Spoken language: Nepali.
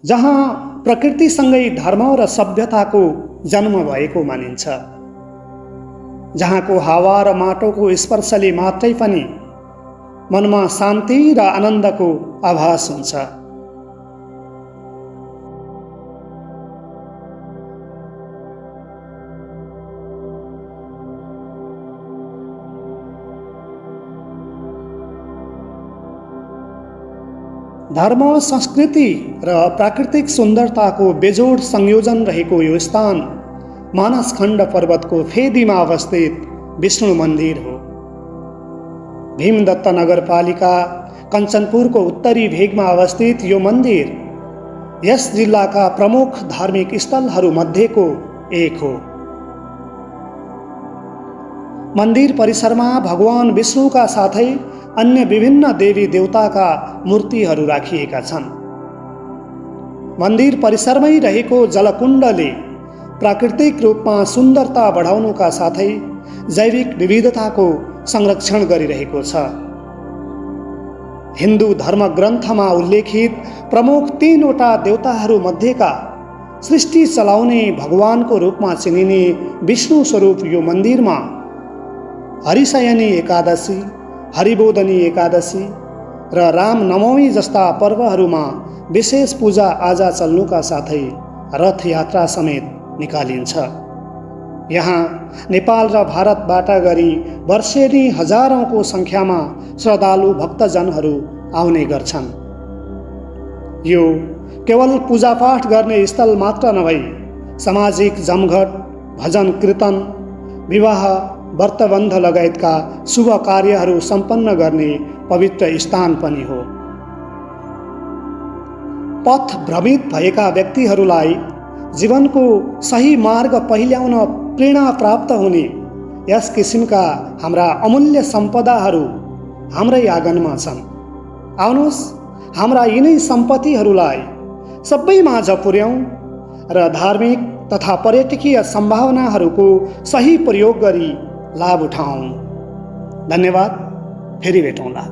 जहाँ प्रकृतिसँगै धर्म र सभ्यताको जन्म भएको मानिन्छ, जहाँको हावा र माटोको स्पर्शले मात्रै पनि मनमा शान्ति र आनन्दको आभास हुन्छ। धर्म, संस्कृति र प्राकृतिक सुन्दरताको बेजोड संयोजन रहेको यो स्थान मानसखण्ड पर्वतको फेदीमा अवस्थित विष्णु मन्दिर हो। भीमदत्त नगरपालिका कञ्चनपुरको उत्तरी भेगमा अवस्थित यो मन्दिर यस जिल्लाका प्रमुख धार्मिक स्थलहरूमध्येको एक हो। मन्दिर परिसरमा भगवान विष्णुका साथै अन्य विभिन्न देवी देवताका मूर्तिहरू राखिएका छन्। मन्दिर परिसरमै रहेको जलकुण्डले प्राकृतिक रूपमा सुन्दरता बढाउनुका साथै जैविक विविधताको संरक्षण गरिरहेको छ। हिन्दू धर्मग्रन्थमा उल्लेखित प्रमुख 3वटा देवताहरू मध्येका सृष्टि चलाउने भगवानको रूपमा चिनिने विष्णु स्वरूप यो मन्दिरमा हरिशयनी एकादशी, हरिबोधनी एकादशी र रामनवमी जस्ता पर्वहरूमा विशेष पूजा आजा चल्नुका साथै रथ यात्रा समेत निकालिन्छ। यहाँ नेपाल र भारतबाट गरी वर्षेनी हजारौंको संख्यामा श्रद्धालु भक्तजनहरू आउने गर्छन्। यो केवल पूजापाठ गर्ने स्थल मात्र नभई सामाजिक जमघट, भजन कीर्तन, विवाह, व्रतबन्ध लगायतका शुभ कार्यहरू सम्पन्न गर्ने पवित्र स्थान पनि हो। पथ भ्रमित भएका व्यक्तिहरूलाई जीवनको सही मार्ग पहिल्याउन प्रेरणा प्राप्त हुने यस किसिमका हाम्रा अमूल्य सम्पदाहरू हाम्रै आँगनमा छन्। आउनुहोस्, हाम्रा यिनै सम्पत्तिहरूलाई सबैमाझ पुर्याउँ र धार्मिक तथा पर्यटकीय सम्भावनाहरूको सही प्रयोग गरी लाभ उठाउँ। धन्यवाद। फेरि भेटौँला।